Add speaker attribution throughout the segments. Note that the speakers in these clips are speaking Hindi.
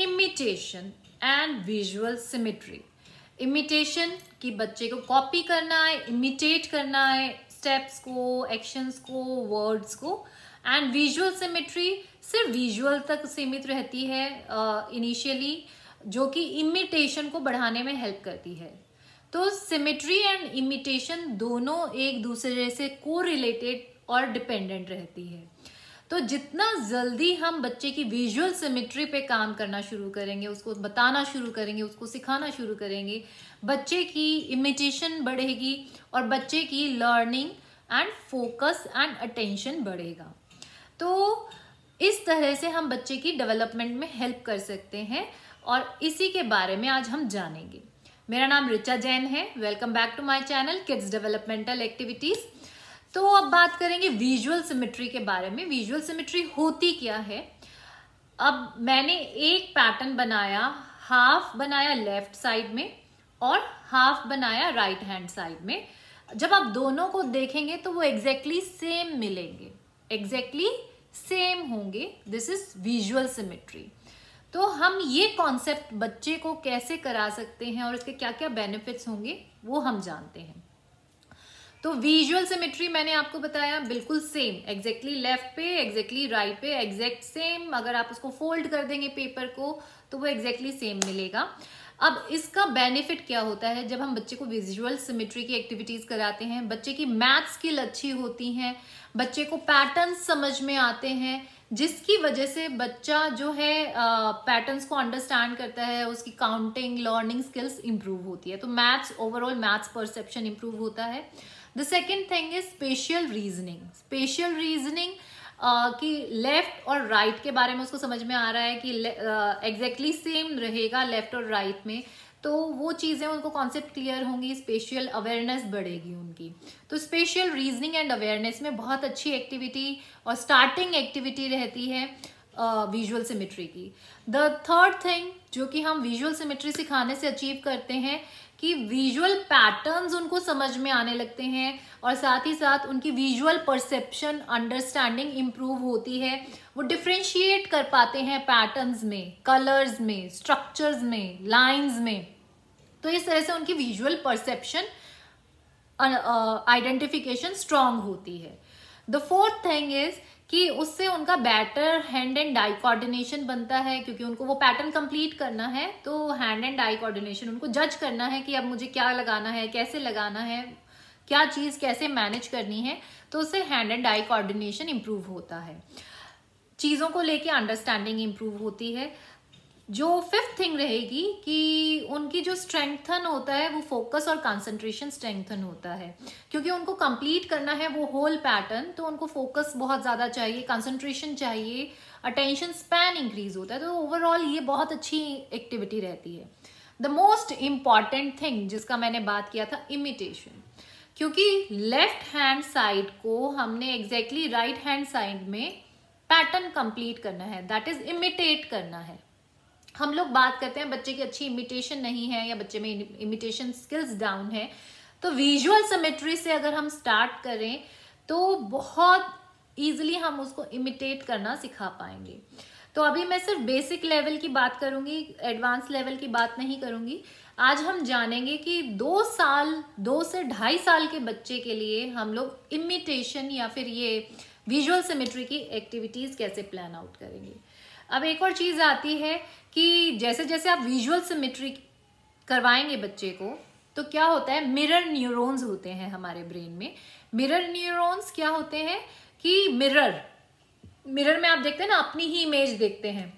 Speaker 1: Imitation and visual symmetry. Imitation कि बच्चे को कॉपी करना है, इमिटेट करना है स्टेप्स को, एक्शंस को, वर्ड्स को। एंड विजुअल सिमेट्री सिर्फ विजुअल तक सीमित रहती है इनिशियली, जो कि इमिटेशन को बढ़ाने में हेल्प करती है। तो सिमेट्री एंड इमिटेशन दोनों एक दूसरे से कोरिलेटेड और डिपेंडेंट रहती है। तो जितना जल्दी हम बच्चे की विजुअल सिमेट्री पे काम करना शुरू करेंगे, उसको बताना शुरू करेंगे, उसको सिखाना शुरू करेंगे, बच्चे की इमिटेशन बढ़ेगी और बच्चे की learning and focus and attention बढ़ेगा। तो इस तरह से हम बच्चे की डेवलपमेंट में हेल्प कर सकते हैं और इसी के बारे में आज हम जानेंगे। मेरा नाम ऋचा जैन है। Welcome back to my channel kids developmental activities. तो अब बात करेंगे विजुअल सिमेट्री के बारे में। विजुअल सिमेट्री होती क्या है? अब मैंने एक पैटर्न बनाया, हाफ बनाया लेफ्ट साइड में और हाफ बनाया राइट हैंड साइड में। जब आप दोनों को देखेंगे तो वो एग्जैक्टली सेम मिलेंगे, एग्जैक्टली सेम होंगे। This is visual symmetry. तो हम ये कॉन्सेप्ट बच्चे को कैसे करा सकते हैं और इसके क्या क्या बेनिफिट्स होंगे वो हम जानते हैं। तो विजुअल सिमेट्री मैंने आपको बताया बिल्कुल सेम, एग्जैक्टली लेफ्ट पे, एग्जैक्टली राइट पे, एग्जैक्ट सेम। अगर आप उसको फोल्ड कर देंगे पेपर को तो वो एग्जैक्टली सेम मिलेगा। अब इसका बेनिफिट क्या होता है? जब हम बच्चे को विजुअल सिमेट्री की एक्टिविटीज कराते हैं, बच्चे की मैथ स्किल अच्छी होती हैं, बच्चे को पैटर्न्स समझ में आते हैं, जिसकी वजह से बच्चा जो है पैटर्न्स को अंडरस्टैंड करता है, उसकी काउंटिंग लर्निंग स्किल्स इंप्रूव होती है। तो maths, overall maths perception improve होता है। The second thing is special reasoning. Special reasoning कि लेफ्ट और राइट के बारे में उसको समझ में आ रहा है कि एग्जैक्टली सेम रहेगा लेफ्ट और राइट में, तो वो चीज़ें उनको कॉन्सेप्ट क्लियर होंगी, स्पेशल अवेयरनेस बढ़ेगी उनकी। तो स्पेशल रीजनिंग एंड अवेयरनेस में बहुत अच्छी एक्टिविटी और स्टार्टिंग एक्टिविटी रहती है विजुअल सिमेट्री की। द थर्ड थिंग जो कि हम विजुअल सिमेट्री सिखाने से अचीव करते हैं कि विजुअल पैटर्न्स उनको समझ में आने लगते हैं और साथ ही साथ उनकी विजुअल परसेप्शन, अंडरस्टैंडिंग इंप्रूव होती है। वो डिफ्रेंशिएट कर पाते हैं पैटर्न्स में, कलर्स में, स्ट्रक्चर्स में, लाइंस में। तो इस तरह से उनकी विजुअल परसेप्शन, आइडेंटिफिकेशन स्ट्रांग होती है। द फोर्थ थिंग इज कि उससे उनका better hand and eye coordination बनता है, क्योंकि उनको वो पैटर्न कंप्लीट करना है। तो हैंड एंड आई कोऑर्डिनेशन, उनको जज करना है कि अब मुझे क्या लगाना है, कैसे लगाना है, क्या चीज़ कैसे मैनेज करनी है। तो उससे hand and eye coordination improve होता है, चीज़ों को लेके अंडरस्टैंडिंग इंप्रूव होती है। जो फिफ्थ थिंग रहेगी कि उनकी जो स्ट्रेंथन होता है वो फोकस और कंसंट्रेशन स्ट्रेंथन होता है, क्योंकि उनको कंप्लीट करना है वो होल पैटर्न। तो उनको फोकस बहुत ज़्यादा चाहिए, कंसंट्रेशन चाहिए, अटेंशन स्पैन इंक्रीज होता है। तो ओवरऑल ये बहुत अच्छी एक्टिविटी रहती है। द मोस्ट इम्पॉर्टेंट थिंग जिसका मैंने बात किया था, इमिटेशन, क्योंकि लेफ्ट हैंड साइड को हमने एग्जैक्टली राइट हैंड साइड में पैटर्न कंप्लीट करना है, दैट इज इमिटेट करना है। हम लोग बात करते हैं बच्चे की अच्छी इमिटेशन नहीं है या बच्चे में इमिटेशन स्किल्स डाउन है, तो विजुअल सिमेट्री से अगर हम स्टार्ट करें तो बहुत इजीली हम उसको इमिटेट करना सिखा पाएंगे। तो अभी मैं सिर्फ बेसिक लेवल की बात करूंगी, एडवांस लेवल की बात नहीं करूंगी। आज हम जानेंगे कि 2 से 2.5 साल के बच्चे के लिए हम लोग इमिटेशन या फिर ये विजुअल सिमेट्री की एक्टिविटीज कैसे प्लान आउट करेंगे। अब एक और चीज आती है कि जैसे जैसे आप विजुअल सिमेट्री करवाएंगे बच्चे को, तो क्या होता है, मिरर न्यूरॉन्स होते हैं हमारे ब्रेन में। मिरर न्यूरॉन्स क्या होते हैं कि मिरर में आप देखते हैं ना, अपनी ही इमेज देखते हैं,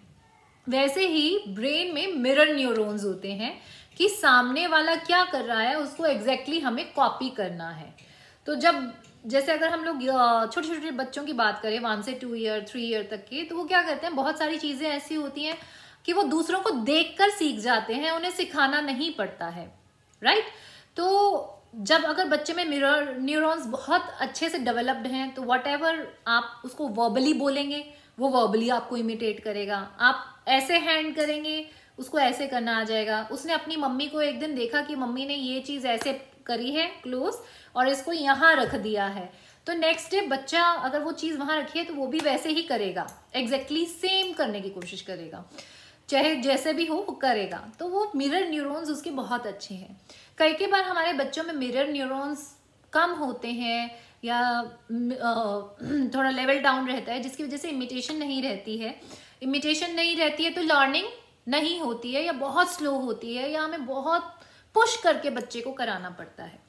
Speaker 1: वैसे ही ब्रेन में मिरर न्यूरॉन्स होते हैं कि सामने वाला क्या कर रहा है उसको एग्जैक्टली हमें कॉपी करना है। तो जब जैसे अगर हम लोग छोटे छोटे बच्चों की बात करें 1 से 2 ईयर 3 ईयर तक के, तो वो क्या करते हैं, बहुत सारी चीजें ऐसी होती हैं कि वो दूसरों को देखकर सीख जाते हैं, उन्हें सिखाना नहीं पड़ता है, राइट। तो जब अगर बच्चे में मिरर न्यूरॉन्स बहुत अच्छे से डेवलप्ड हैं, तो व्हाटएवर आप उसको वर्बली बोलेंगे वो वर्बली आपको इमिटेट करेगा। आप ऐसे हैंड करेंगे उसको ऐसे करना आ जाएगा। उसने अपनी मम्मी को एक दिन देखा कि मम्मी ने ये चीज ऐसे करी है क्लोज और इसको यहाँ रख दिया है, तो नेक्स्ट डे बच्चा अगर वो चीज वहां रखी है तो वो भी वैसे ही करेगा, एग्जैक्टली सेम करने की कोशिश करेगा। चाहे जैसे भी हो वो करेगा। तो वो मिरर न्यूरॉन्स उसके बहुत अच्छे हैं। कई बार हमारे बच्चों में मिरर न्यूरॉन्स कम होते हैं या थोड़ा लेवल डाउन रहता है, जिसकी वजह से इमिटेशन नहीं रहती है। इमिटेशन नहीं रहती है तो लर्निंग नहीं होती है या बहुत स्लो होती है या हमें बहुत पुश करके बच्चे को कराना पड़ता है।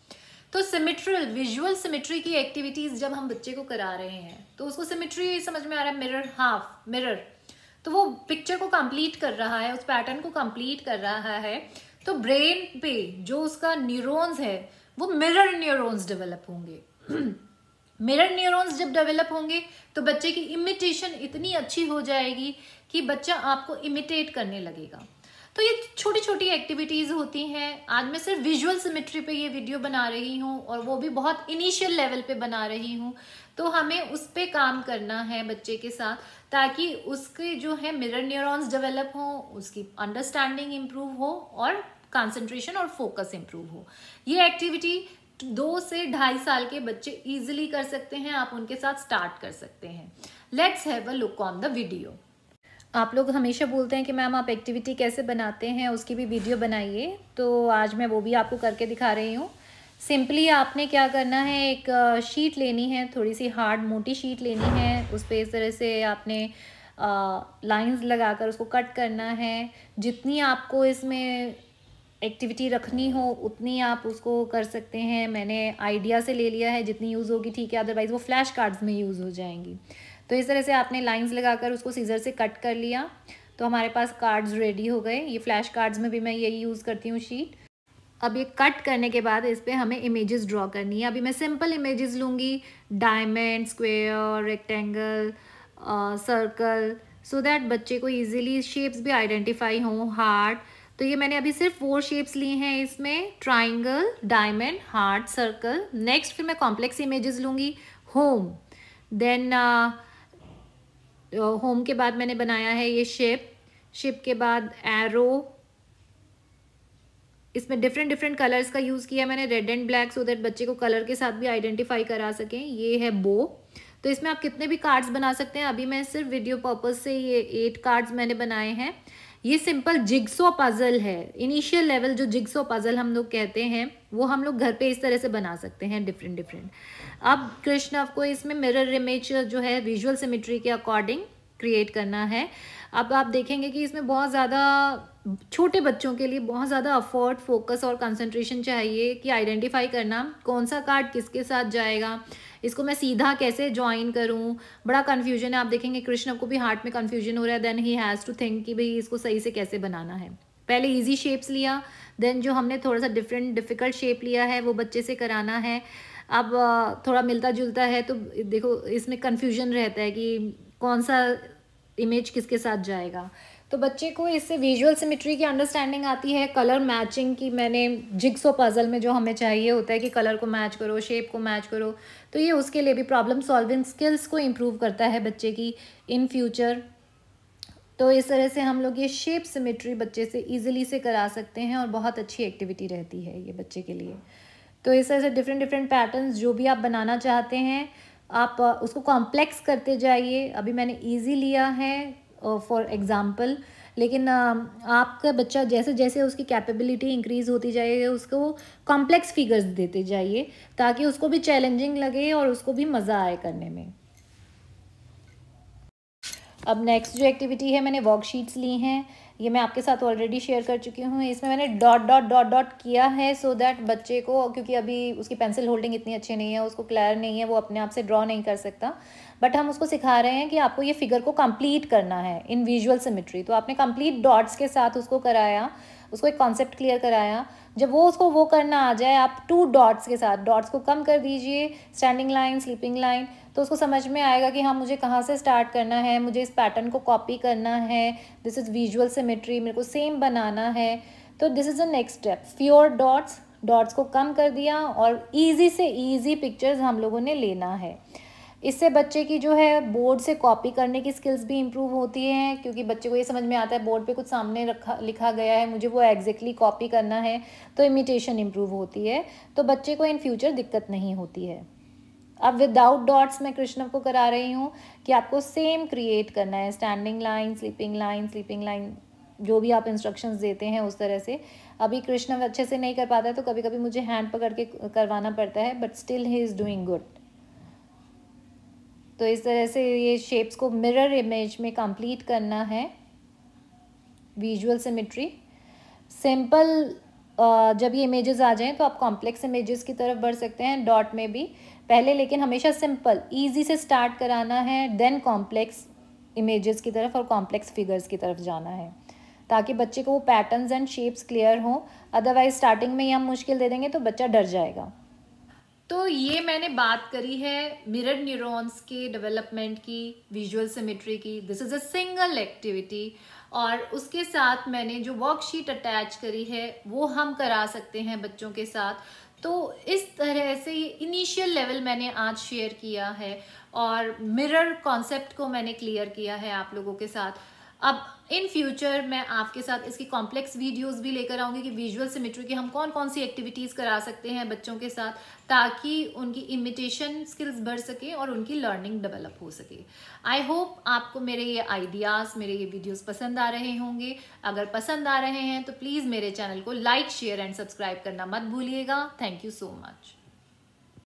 Speaker 1: तो सिमेट्रियल विजुअल सिमेट्री की एक्टिविटीज जब हम बच्चे को करा रहे हैं तो उसको सिमेट्री समझ में आ रहा है, मिरर हाफ मिरर, तो वो पिक्चर को कंप्लीट कर रहा है, उस पैटर्न को कंप्लीट कर रहा है। तो ब्रेन पे जो उसका न्यूरॉन्स है वो मिरर न्यूरॉन्स डेवलप होंगे। मिरर न्यूरॉन्स जब डेवलप होंगे तो बच्चे की इमिटेशन इतनी अच्छी हो जाएगी कि बच्चा आपको इमिटेट करने लगेगा। तो ये छोटी छोटी एक्टिविटीज होती हैं। आज मैं सिर्फ विजुअल सिमेट्री पे ये वीडियो बना रही हूँ और वो भी बहुत इनिशियल लेवल पे बना रही हूँ। तो हमें उस पे काम करना है बच्चे के साथ, ताकि उसके जो है मिरर न्यूरॉन्स डेवलप हो, उसकी अंडरस्टैंडिंग इम्प्रूव हो और कंसंट्रेशन और फोकस इम्प्रूव हो। ये एक्टिविटी 2 से 2.5 साल के बच्चे इजीली कर सकते हैं। आप उनके साथ स्टार्ट कर सकते हैं। Let's have a look on the video. आप लोग हमेशा बोलते हैं कि मैम आप एक्टिविटी कैसे बनाते हैं, उसकी भी वीडियो बनाइए। तो आज मैं वो भी आपको करके दिखा रही हूँ। सिंपली आपने क्या करना है, एक शीट लेनी है, थोड़ी सी हार्ड मोटी शीट लेनी है। उस पर इस तरह से आपने लाइंस लगाकर उसको कट करना है। जितनी आपको इसमें एक्टिविटी रखनी हो उतनी आप उसको कर सकते हैं। मैंने आइडिया से ले लिया है, जितनी यूज़ होगी ठीक है, अदरवाइज़ वो फ्लैश कार्ड्स में यूज़ हो जाएंगी। तो इस तरह से आपने लाइंस लगाकर उसको सीजर से कट कर लिया तो हमारे पास कार्ड्स रेडी हो गए। ये फ्लैश कार्ड्स में भी मैं यही यूज़ करती हूँ शीट। अब ये कट करने के बाद इस पर हमें इमेजेस ड्रॉ करनी है। अभी मैं सिंपल इमेजेस लूँगी, diamond, square, rectangle, circle, so that बच्चे को ईजिली शेप्स भी आइडेंटिफाई हों, हार्ट। तो ये मैंने अभी सिर्फ 4 शेप्स ली हैं इसमें, triangle, diamond, heart, circle. Next फिर मैं कॉम्प्लेक्स इमेजेस लूँगी, होम। देन होम के बाद मैंने बनाया है ये शिप के बाद एरो। इसमें डिफरेंट कलर्स का यूज़ किया मैंने, red and black, so that बच्चे को कलर के साथ भी आइडेंटिफाई करा सकें। ये है बो। तो इसमें आप कितने भी कार्ड्स बना सकते हैं। अभी मैं सिर्फ वीडियो पर्पस से ये 8 कार्ड्स मैंने बनाए हैं। ये सिंपल जिग्सो पजल है, इनिशियल लेवल जो जिग्सो पजल हम लोग कहते हैं वो हम लोग घर पे इस तरह से बना सकते हैं डिफरेंट। अब कृष्ण को इसमें मिरर इमेज जो है विजुअल सिमेट्री के अकॉर्डिंग क्रिएट करना है। अब आप देखेंगे कि इसमें बहुत ज़्यादा छोटे बच्चों के लिए बहुत ज़्यादा अफर्ट, फोकस और कंसंट्रेशन चाहिए कि आइडेंटिफाई करना कौन सा कार्ड किसके साथ जाएगा, इसको मैं सीधा कैसे ज्वाइन करूं। बड़ा कन्फ्यूजन है। आप देखेंगे कृष्ण को भी हार्ट में कन्फ्यूजन हो रहा है। Then he has to think कि भाई इसको सही से कैसे बनाना है। पहले इजी शेप्स लिया, देन जो हमने थोड़ा सा डिफ़िकल्ट शेप लिया है वो बच्चे से कराना है। अब थोड़ा मिलता जुलता है तो देखो इसमें कन्फ्यूजन रहता है कि कौन सा इमेज किसके साथ जाएगा। तो बच्चे को इससे विजुअल सिमेट्री की अंडरस्टैंडिंग आती है। कलर मैचिंग की मैंने जिग्सो पजल में जो हमें चाहिए होता है कि कलर को मैच करो, शेप को मैच करो, तो ये उसके लिए भी प्रॉब्लम सॉल्विंग स्किल्स को इम्प्रूव करता है बच्चे की इन फ्यूचर। तो इस तरह से हम लोग ये शेप सिमेट्री बच्चे से ईजिली से करा सकते हैं और बहुत अच्छी एक्टिविटी रहती है ये बच्चे के लिए। तो इस तरह से डिफरेंट पैटर्न्स जो भी आप बनाना चाहते हैं आप उसको कॉम्प्लेक्स करते जाइए। अभी मैंने ईजी लिया है फॉर एग्ज़ाम्पल, लेकिन आपका बच्चा जैसे जैसे उसकी कैपेबिलिटी इंक्रीज़ होती जाएगी उसको कॉम्प्लेक्स फिगर्स देते जाइए ताकि उसको भी चैलेंजिंग लगे और उसको भी मज़ा आए करने में। अब नेक्स्ट जो एक्टिविटी है, मैंने वर्कशीट्स ली हैं, ये मैं आपके साथ ऑलरेडी शेयर कर चुकी हूँ। इसमें मैंने डॉट किया है सो दैट बच्चे को, क्योंकि अभी उसकी पेंसिल होल्डिंग इतनी अच्छी नहीं है, उसको क्लियर नहीं है, वो अपने आप से ड्रॉ नहीं कर सकता, बट हम उसको सिखा रहे हैं कि आपको ये फिगर को कंप्लीट करना है इन विजुअल सिमेट्री। तो आपने कंप्लीट डॉट्स के साथ उसको कराया, उसको एक कॉन्सेप्ट क्लियर कराया। जब वो उसको वो करना आ जाए, आप 2 डॉट्स के साथ डॉट्स को कम कर दीजिए, स्टैंडिंग लाइन, स्लीपिंग लाइन, तो उसको समझ में आएगा कि हाँ मुझे कहाँ से स्टार्ट करना है, मुझे इस पैटर्न को कॉपी करना है, दिस इज़ विजुअल सिमेट्री, मेरे को सेम बनाना है। तो this is the next step. Fewer dots को कम कर दिया और ईजी से ईजी पिक्चर्स हम लोगों ने लेना है। इससे बच्चे की जो है बोर्ड से कॉपी करने की स्किल्स भी इम्प्रूव होती हैं, क्योंकि बच्चे को ये समझ में आता है बोर्ड पे कुछ सामने लिखा गया है, मुझे वो एग्जैक्टली कॉपी करना है, तो इमिटेशन इम्प्रूव होती है। तो बच्चे को इन फ्यूचर दिक्कत नहीं होती है। अब विदाउट डॉट्स मैं कृष्ण को करा रही हूँ कि आपको सेम क्रिएट करना है, standing line, sleeping line, sleeping line, जो भी आप इंस्ट्रक्शंस देते हैं उस तरह से। अभी कृष्ण अच्छे से नहीं कर पाता है तो कभी कभी मुझे हैंड पकड़ के करवाना पड़ता है, but still he is doing good. तो इस तरह से ये शेप्स को मिरर इमेज में कंप्लीट करना है, विजुअल सिमेट्री। सिंपल जब ये इमेजेस आ जाएं तो आप कॉम्प्लेक्स इमेजेस की तरफ बढ़ सकते हैं डॉट में भी पहले, लेकिन हमेशा सिंपल ईजी से स्टार्ट कराना है, देन कॉम्प्लेक्स इमेजेस की तरफ और कॉम्प्लेक्स फिगर्स की तरफ जाना है, ताकि बच्चे को वो पैटर्न्स एंड शेप्स क्लियर हों। अदरवाइज स्टार्टिंग में ही हम मुश्किल दे देंगे तो बच्चा डर जाएगा। तो ये मैंने बात करी है मिरर न्यूरॉन्स के डेवलपमेंट की, विजुअल सिमेट्री की। This is a single activity, और उसके साथ मैंने जो वर्कशीट अटैच करी है वो हम करा सकते हैं बच्चों के साथ। तो इस तरह से इनिशियल लेवल मैंने आज शेयर किया है और मिरर कॉन्सेप्ट को मैंने क्लियर किया है आप लोगों के साथ। अब इन फ्यूचर मैं आपके साथ इसकी कॉम्प्लेक्स वीडियोस भी लेकर आऊंगी कि विजुअल सिमेट्री की हम कौन कौन सी एक्टिविटीज़ करा सकते हैं बच्चों के साथ, ताकि उनकी इमिटेशन स्किल्स बढ़ सके और उनकी लर्निंग डेवलप हो सके। आई होप आपको मेरे ये आइडियाज़, मेरे ये वीडियोस पसंद आ रहे होंगे। अगर पसंद आ रहे हैं तो प्लीज़ मेरे चैनल को लाइक, शेयर एंड सब्सक्राइब करना मत भूलिएगा। Thank you so much.